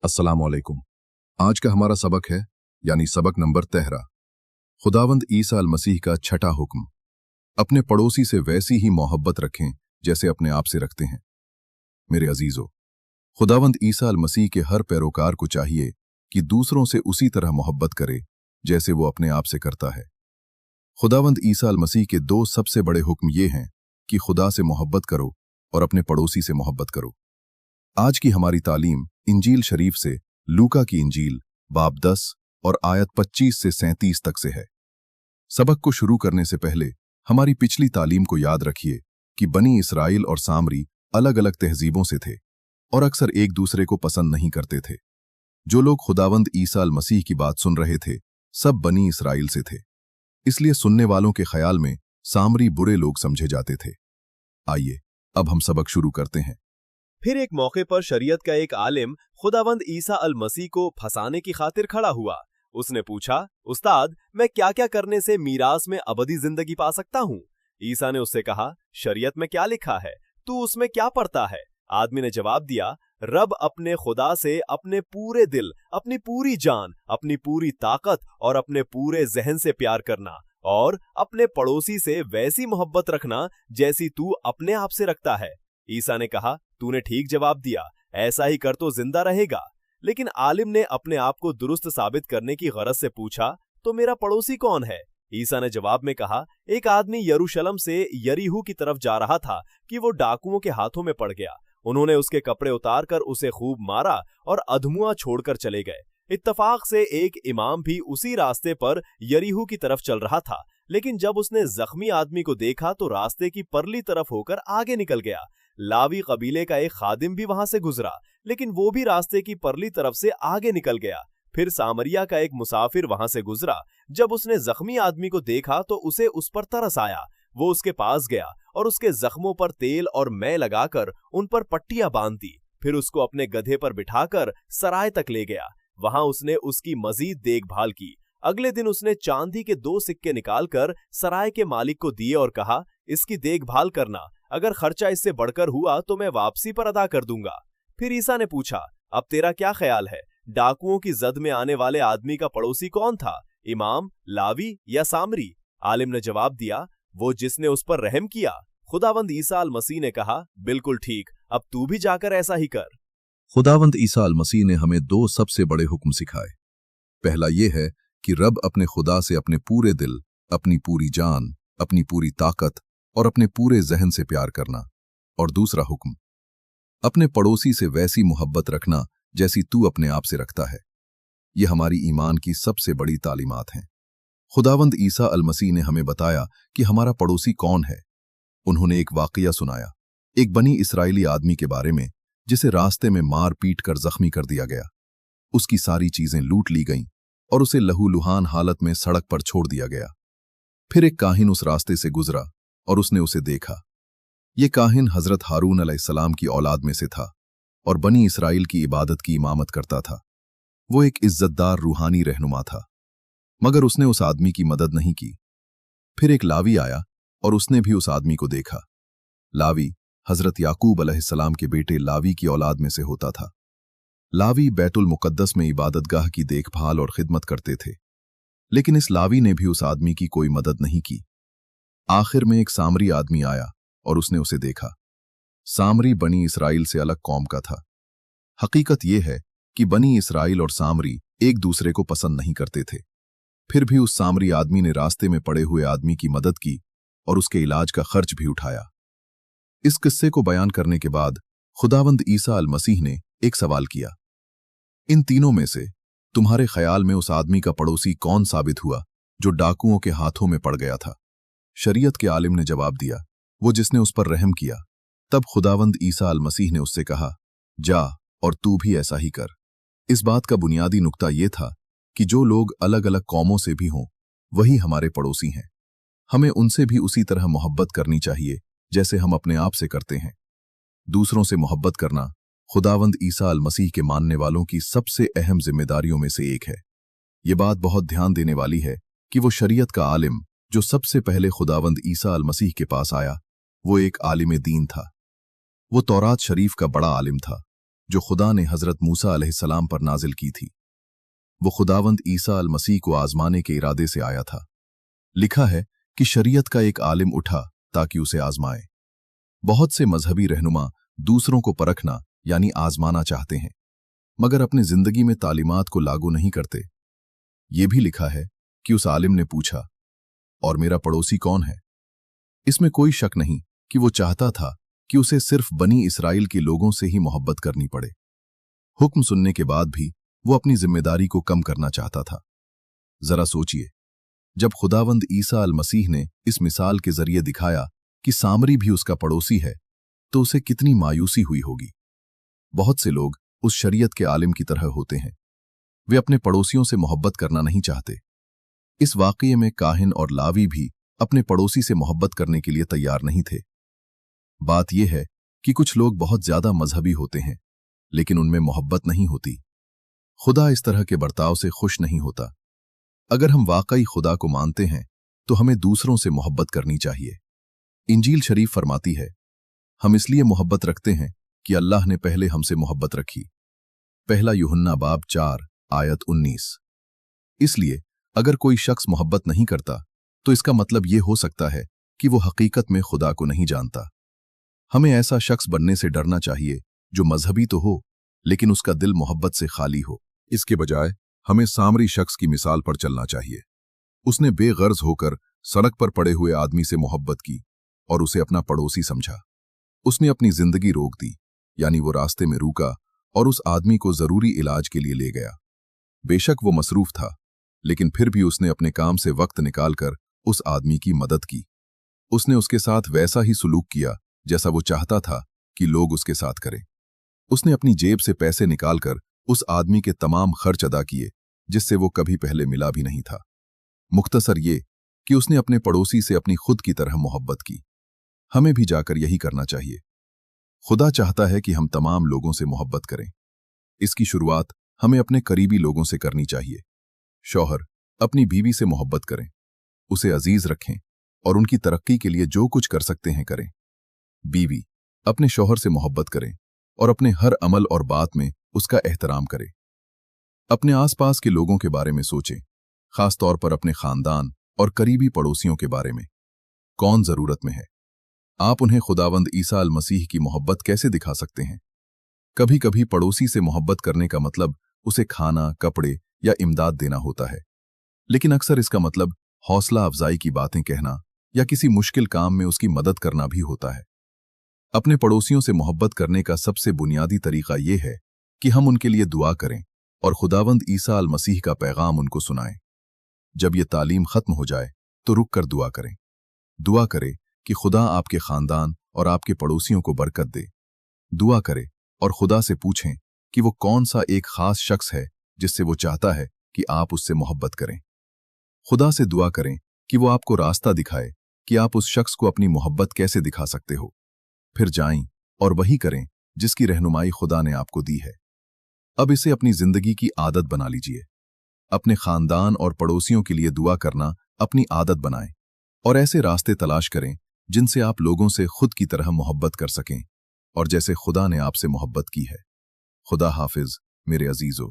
अस्सलाम वालेकुम। आज का हमारा सबक है यानी सबक नंबर 13। खुदावंद ईसा अल मसीह का छठा हुक्म, अपने पड़ोसी से वैसी ही मोहब्बत रखें जैसे अपने आप से रखते हैं। मेरे अजीजों, खुदावंद ईसा अल मसीह के हर पैरोकार को चाहिए कि दूसरों से उसी तरह मोहब्बत करे जैसे वो अपने आप से करता है। खुदावंद ईसा अल मसीह के दो सबसे बड़े हुक्म ये हैं कि खुदा से मोहब्बत करो और अपने पड़ोसी से मोहब्बत करो। आज की हमारी तालीम इंजील शरीफ से लूका की इंजील बाब 10 और आयत 25 से 37 तक से है। सबक को शुरू करने से पहले हमारी पिछली तालीम को याद रखिए कि बनी इसराइल और सामरी अलग अलग तहजीबों से थे और अक्सर एक दूसरे को पसंद नहीं करते थे। जो लोग खुदावंद ईसा अल मसीह की बात सुन रहे थे सब बनी इसराइल से थे, इसलिए सुनने वालों के ख्याल में सामरी बुरे लोग समझे जाते थे। आइए अब हम सबक शुरू करते हैं। फिर एक मौके पर शरीयत का एक आलिम खुदावंद ईसा अल मसीह को फंसाने की खातिर खड़ा हुआ। उसने पूछा, उस्ताद, मैं क्या क्या करने से मीरास में अबदी जिंदगी पा सकता हूँ? ईसा ने उससे कहा, शरीयत में क्या लिखा है, तू उसमें क्या पढ़ता है? आदमी ने जवाब दिया, रब अपने खुदा से अपने पूरे दिल, अपनी पूरी जान, अपनी पूरी ताकत और अपने पूरे जहन से प्यार करना और अपने पड़ोसी से वैसी मोहब्बत रखना जैसी तू अपने आप से रखता है। ईसा ने कहा, तूने ठीक जवाब दिया, ऐसा ही कर तो जिंदा रहेगा। लेकिन आलिम ने अपने आप को दुरुस्त साबित करने की गरज से पूछा, तो मेरा पड़ोसी कौन है? ईसा ने जवाब में कहा, एक आदमी यरूशलेम से यरीहू की तरफ जा रहा था कि वो डाकुओं के हाथों में पड़ गया। उन्होंने उसके कपड़े उतारकर उसे खूब मारा और अधमुआ छोड़कर चले गए। इत्तफाक से एक इमाम भी उसी रास्ते पर यरीहू की तरफ चल रहा था, लेकिन जब उसने जख्मी आदमी को देखा तो रास्ते की परली तरफ होकर आगे निकल गया। लावी कबीले का एक खादिम भी वहां से गुजरा, लेकिन वो भी रास्ते की परली तरफ से आगे निकल गया। फिर सामरिया का एक मुसाफिर वहां से गुजरा। जब उसने जख्मी आदमी को देखा तो उसे उस पर तरस आया। वो उसके पास गया और उसके जख्मों पर तेल और मै लगाकर उन पर पट्टियां बांध दी। फिर उसको अपने गधे पर बिठाकर सराय तक ले गया। वहां उसने उसकी मजीद देखभाल की। अगले दिन उसने चांदी के 2 सिक्के निकालकर सराय के मालिक को दिए और कहा, इसकी देखभाल करना, अगर खर्चा इससे बढ़कर हुआ तो मैं वापसी पर अदा कर दूंगा। फिर ईसा ने पूछा, अब तेरा क्या ख्याल है, डाकुओं की जद में आने वाले आदमी का पड़ोसी कौन था, इमाम, लावी या सामरी? आलिम ने जवाब दिया, वो जिसने उस पर रहम किया। खुदावंद ईसा अल मसीह ने कहा, बिल्कुल ठीक, अब तू भी जाकर ऐसा ही कर। खुदावंद ईसा अल मसीह ने हमें दो सबसे बड़े हुक्म सिखाए। पहला यह है कि रब अपने खुदा से अपने पूरे दिल, अपनी पूरी जान, अपनी पूरी ताकत और अपने पूरे जहन से प्यार करना। और दूसरा हुक्म, अपने पड़ोसी से वैसी मोहब्बत रखना जैसी तू अपने आप से रखता है। ये हमारी ईमान की सबसे बड़ी तालीमात हैं। खुदावंद ईसा अल मसीह ने हमें बताया कि हमारा पड़ोसी कौन है। उन्होंने एक वाकया सुनाया, एक बनी इसराइली आदमी के बारे में जिसे रास्ते में मार पीट कर जख्मी कर दिया गया। उसकी सारी चीजें लूट ली गईं और उसे लहूलुहान हालत में सड़क पर छोड़ दिया गया। फिर एक काहिन उस रास्ते से गुजरा और उसने उसे देखा। ये काहिन हजरत हारून अलैहिस्सलाम की औलाद में से था और बनी इसराइल की इबादत की इमामत करता था। वो एक इज्जतदार रूहानी रहनुमा था, मगर उसने उस आदमी की मदद नहीं की। फिर एक लावी आया और उसने भी उस आदमी को देखा। लावी हजरत याकूब अलैहिस्सलाम के बेटे लावी की औलाद में से होता था। लावी बैतुल मुकद्दस में इबादतगाह की देखभाल और खिदमत करते थे, लेकिन इस लावी ने भी उस आदमी की कोई मदद नहीं की। आखिर में एक सामरी आदमी आया और उसने उसे देखा। सामरी बनी इसराइल से अलग कौम का था। हकीकत यह है कि बनी इसराइल और सामरी एक दूसरे को पसंद नहीं करते थे। फिर भी उस सामरी आदमी ने रास्ते में पड़े हुए आदमी की मदद की और उसके इलाज का खर्च भी उठाया। इस किस्से को बयान करने के बाद खुदावंद ईसा अल मसीह ने एक सवाल किया, इन तीनों में से तुम्हारे ख्याल में उस आदमी का पड़ोसी कौन साबित हुआ जो डाकुओं के हाथों में पड़ गया था? शरीयत के आलिम ने जवाब दिया, वो जिसने उस पर रहम किया। तब खुदावंद ईसा अल मसीह ने उससे कहा, जा और तू भी ऐसा ही कर। इस बात का बुनियादी नुक्ता ये था कि जो लोग अलग अलग कौमों से भी हों वही हमारे पड़ोसी हैं। हमें उनसे भी उसी तरह मोहब्बत करनी चाहिए जैसे हम अपने आप से करते हैं। दूसरों से मोहब्बत करना खुदावंद ईसा अल मसीह के मानने वालों की सबसे अहम जिम्मेदारियों में से एक है। ये बात बहुत ध्यान देने वाली है कि वो शरीयत का आलिम जो सबसे पहले खुदावंद ईसा अल मसीह के पास आया वो एक आलिम दीन था। वो तौरात शरीफ का बड़ा आलिम था जो खुदा ने हजरत मूसा अलैहिस्सलाम पर नाजिल की थी। वो खुदावंद ईसा अल मसीह को आजमाने के इरादे से आया था। लिखा है कि शरीयत का एक आलिम उठा ताकि उसे आजमाए। बहुत से मजहबी रहनुमा दूसरों को परखना यानी आजमाना चाहते हैं, मगर अपनी जिंदगी में तालीमात को लागू नहीं करते। ये भी लिखा है कि उस आलिम ने पूछा, और मेरा पड़ोसी कौन है? इसमें कोई शक नहीं कि वो चाहता था कि उसे सिर्फ बनी इसराइल के लोगों से ही मोहब्बत करनी पड़े। हुक्म सुनने के बाद भी वो अपनी जिम्मेदारी को कम करना चाहता था। जरा सोचिए, जब खुदावंद ईसा अल मसीह ने इस मिसाल के जरिए दिखाया कि सामरी भी उसका पड़ोसी है, तो उसे कितनी मायूसी हुई होगी। बहुत से लोग उस शरीयत के आलिम की तरह होते हैं। वे अपने पड़ोसियों से मोहब्बत करना नहीं चाहते। इस वाकये में काहिन और लावी भी अपने पड़ोसी से मोहब्बत करने के लिए तैयार नहीं थे। बात यह है कि कुछ लोग बहुत ज्यादा मजहबी होते हैं, लेकिन उनमें मोहब्बत नहीं होती। खुदा इस तरह के बर्ताव से खुश नहीं होता। अगर हम वाकई खुदा को मानते हैं तो हमें दूसरों से मोहब्बत करनी चाहिए। इंजील शरीफ फरमाती है, हम इसलिए मोहब्बत रखते हैं कि अल्लाह ने पहले हमसे मोहब्बत रखी। पहला यूहन्ना बाब 4 आयत 19। इसलिए अगर कोई शख्स मोहब्बत नहीं करता तो इसका मतलब ये हो सकता है कि वो हकीकत में खुदा को नहीं जानता। हमें ऐसा शख्स बनने से डरना चाहिए जो मजहबी तो हो, लेकिन उसका दिल मोहब्बत से खाली हो। इसके बजाय हमें सामरी शख्स की मिसाल पर चलना चाहिए। उसने बेगर्ज होकर सड़क पर पड़े हुए आदमी से मोहब्बत की और उसे अपना पड़ोसी समझा। उसने अपनी जिंदगी रोक दी, यानी वो रास्ते में रुका और उस आदमी को जरूरी इलाज के लिए ले गया। बेशक वो मसरूफ था, लेकिन फिर भी उसने अपने काम से वक्त निकालकर उस आदमी की मदद की। उसने उसके साथ वैसा ही सुलूक किया जैसा वो चाहता था कि लोग उसके साथ करें। उसने अपनी जेब से पैसे निकालकर उस आदमी के तमाम खर्च अदा किए जिससे वो कभी पहले मिला भी नहीं था। मुख्तसर ये कि उसने अपने पड़ोसी से अपनी खुद की तरह मोहब्बत की। हमें भी जाकर यही करना चाहिए। खुदा चाहता है कि हम तमाम लोगों से मोहब्बत करें। इसकी शुरुआत हमें अपने करीबी लोगों से करनी चाहिए। शौहर अपनी बीवी से मोहब्बत करें, उसे अजीज रखें और उनकी तरक्की के लिए जो कुछ कर सकते हैं करें। बीवी अपने शौहर से मोहब्बत करें और अपने हर अमल और बात में उसका एहतराम करें। अपने आसपास के लोगों के बारे में सोचें, खास तौर पर अपने खानदान और करीबी पड़ोसियों के बारे में। कौन जरूरत में है? आप उन्हें खुदावंद ईसा अल मसीह की मोहब्बत कैसे दिखा सकते हैं? कभी कभी पड़ोसी से मोहब्बत करने का मतलब उसे खाना, कपड़े या इमदाद देना होता है, लेकिन अक्सर इसका मतलब हौसला अफजाई की बातें कहना या किसी मुश्किल काम में उसकी मदद करना भी होता है। अपने पड़ोसियों से मोहब्बत करने का सबसे बुनियादी तरीका यह है कि हम उनके लिए दुआ करें और खुदावंद ईसा अल मसीह का पैगाम उनको सुनाएं। जब ये तालीम खत्म हो जाए तो रुक कर दुआ करें। दुआ करें कि खुदा आपके खानदान और आपके पड़ोसियों को बरकत दे। दुआ करें और खुदा से पूछें कि वो कौन सा एक खास शख्स है जिससे वो चाहता है कि आप उससे मोहब्बत करें। खुदा से दुआ करें कि वो आपको रास्ता दिखाए कि आप उस शख्स को अपनी मोहब्बत कैसे दिखा सकते हो। फिर जाएं और वही करें जिसकी रहनुमाई खुदा ने आपको दी है। अब इसे अपनी जिंदगी की आदत बना लीजिए। अपने खानदान और पड़ोसियों के लिए दुआ करना अपनी आदत बनाएं और ऐसे रास्ते तलाश करें जिनसे आप लोगों से खुद की तरह मोहब्बत कर सकें और जैसे खुदा ने आपसे मोहब्बत की है। खुदा हाफिज मेरे अजीजों।